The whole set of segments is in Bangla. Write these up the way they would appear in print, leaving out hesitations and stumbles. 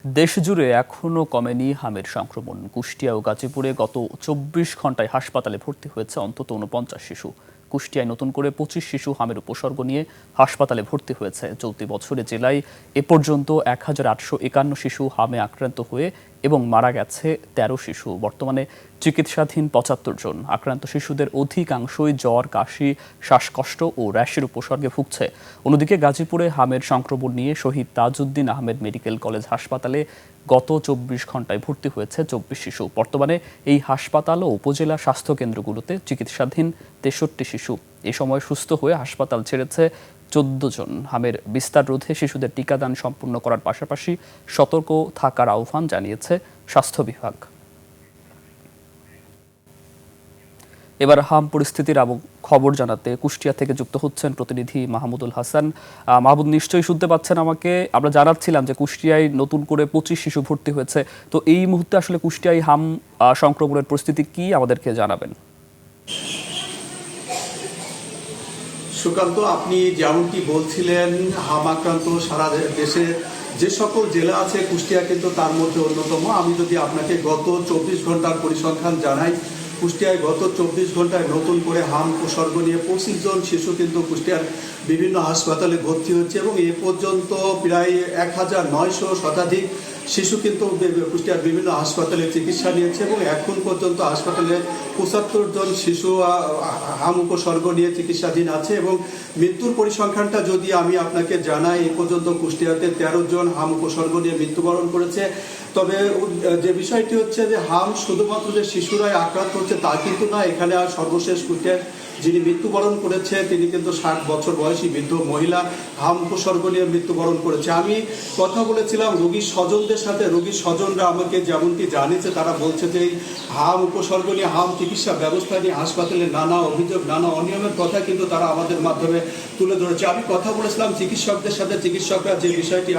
দেশজুড়ে এখনো কমেনি হামের সংক্রমণ। কুষ্টিয়া ও গাজীপুরে গত ২৪ ঘন্টায় হাসপাতালে ভর্তি হয়েছে অন্তত ৪৯ শিশু। কুষ্টিয়ায় নতুন করে ২৫ শিশু হামের উপসর্গ নিয়ে হাসপাতালে ভর্তি হয়েছে। চলতি বছরে জেলায় এ পর্যন্ত ১,৮৫১ শিশু হামে আক্রান্ত হয়ে এবং মারা গেছে ১৩ শিশু। বর্তমানে চিকিৎসাধীন ৭৫ জন। আক্রান্ত শিশুদের অধিকাংশই জ্বর, কাশি, শ্বাসকষ্ট ও র্যাশের উপসর্গে ভুগছে। অন্যদিকে গাজীপুরে হামের সংক্রমণ নিয়ে শহীদ তাজউদ্দিন আহমেদ মেডিকেল কলেজ হাসপাতালে গত ২৪ ঘন্টায় ভর্তি হয়েছে ২৪ শিশু। বর্তমানে এই হাসপাতাল ও উপজেলা স্বাস্থ্যকেন্দ্রগুলোতে চিকিৎসাধীন ৬৩ শিশু। এ সময় সুস্থ হয়ে হাসপাতাল ছেড়েছে ১৪ জন। হামের বিস্তার রোধে শিশুদের টিকাদান সম্পূর্ণ করার পাশাপাশি সতর্ক থাকার আহ্বান জানিয়েছে স্বাস্থ্য বিভাগ। এবার হাম পরিস্থিতির খবর জানাতে কুষ্টিয়া থেকে যুক্ত হচ্ছেন প্রতিনিধি মাহমুদুল হাসান। মাহমুদ, নিশ্চয়ই শুনতে পাচ্ছেন আমাকে। আমরা জানাচ্ছিলাম যে কুষ্টিয়ায় নতুন করে ২৫ শিশু ভর্তি হয়েছে। তো এই মুহূর্তে আসলে কুষ্টিয়ায় হাম সংক্রমণের পরিস্থিতি কি আমাদেরকে জানাবেন? সুকান্ত, আপনি যেমনটি বলছিলেন, হাম আক্রান্ত সারা দেশে যে সকল জেলা আছে, কুষ্টিয়া কিন্তু তার মধ্যে অন্যতম। আমি যদি আপনাকে গত ২৪ ঘন্টার পরিসংখ্যান জানাই, কুষ্টিয়ায় গত ২৪ ঘন্টায় নতুন করে হাম উপসর্গ নিয়ে ২৫ জন শিশু কিন্তু কুষ্টিয়ার বিভিন্ন হাসপাতালে ভর্তি হচ্ছে এবং এ পর্যন্ত প্রায় ১,৯০০ শতাধিক শিশু কিন্তু কুষ্টিয়ার বিভিন্ন হাসপাতালে চিকিৎসা নিয়েছে এবং এখন পর্যন্ত হাসপাতালে ৭৫ জন শিশু হাম উপসর্গ নিয়ে চিকিৎসাধীন আছে। এবং মৃত্যুর পরিসংখ্যানটা যদি আমি আপনাকে জানাই, এ পর্যন্ত কুষ্টিয়াতে ১৩ জন হাম উপসর্গ নিয়ে মৃত্যুবরণ করেছে। তবে যে বিষয়টি হচ্ছে যে হাম শুধুমাত্র যে শিশুরাই আক্রান্ত হচ্ছে তা কিন্তু না। এখানে আর সর্বশেষ কুষ্টিয়ার যিনি মৃত্যুবরণ করেছে তিনি কিন্তু ৬০ বছর বয়সী বৃদ্ধ মহিলা হাম উপসর্গ নিয়ে মৃত্যুবরণ করেছে। আমি কথা বলেছিলাম রোগীর স্বজনদের সাথে। রোগীর স্বজনরা আমাকে যেমনটি জানিয়েছে, তারা বলছে যে এই হাম উপসর্গ নিয়ে, হাম চিকিৎসা ব্যবস্থা নিয়ে হাসপাতালে নানা অভিযোগ, নানা অনিয়মের কথা কিন্তু তারা আমাদের মাধ্যমে তুলে ধরেছে। আমি কথা বলেছিলাম চিকিৎসকদের সাথে। চিকিৎসকরা যে বিষয়টি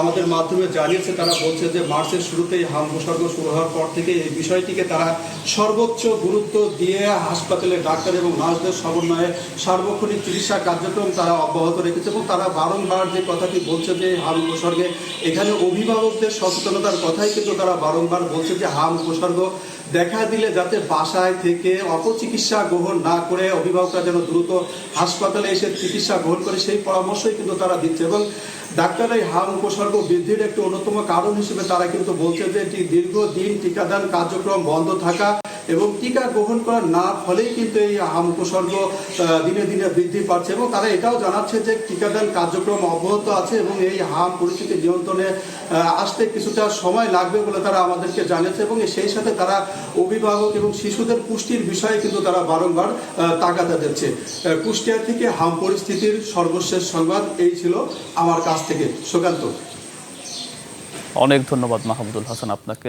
আমাদের মাধ্যমে জানিয়েছে, তারা বলছে যে মার্চের শুরুতেই হাম উপসর্গ শুরু হওয়ার পর থেকে এই বিষয়টিকে তারা সর্বোচ্চ গুরুত্ব দিয়ে হাসপাতালে ডাক্তার এবং নার্সদের সমন্বয়ে সার্বক্ষণিক চিকিৎসা কার্যক্রম তারা অব্যাহত রেখেছে। এবং তারা বারংবার যে কথাটি বলছে যে হাম উপসর্গে, এখানে অভিভাবকদের সচেতনতার কথাই কিন্তু তারা বারংবার বলছে যে হাম উপসর্গ দেখা দিলে যাতে বাসায় থেকে অপচিকিৎসা গ্রহণ না করে অভিভাবকরা যেন দ্রুত হাসপাতালে এসে চিকিৎসা গ্রহণ করে, সেই পরামর্শই কিন্তু তারা দিচ্ছে। এবং ডাক্তাররা এই হাম উপসর্গ বৃদ্ধির একটি অন্যতম কারণ হিসেবে তারা কিন্তু বলছে যে এটি দীর্ঘদিন টিকাদান কার্যক্রম বন্ধ থাকা এবং টিকা গ্রহণ করার না ফলেই কিন্তু এই হাম উপসর্গ দিনে দিনে বৃদ্ধি পাচ্ছে। এবং তারা এটাও জানাচ্ছে যে টিকাদান কার্যক্রম অব্যাহত আছে এবং এই হাম পরিস্থিতি নিয়ন্ত্রণে আসতে কিছুটা সময় লাগবে বলে তারা আমাদেরকে জানিয়েছে। এবং সেই সাথে তারা অভিভাবক এবং শিশুদের পুষ্টির বিষয়ে কিন্তু তারা বারংবার তাগাদা দিচ্ছে। কুষ্টিয়া থেকে হাম পরিস্থিতির সর্বশেষ সংবাদ এই ছিল আমার কাছ থেকে। সুকান্ত, অনেক ধন্যবাদ মাহমুদুল হাসান আপনাকে।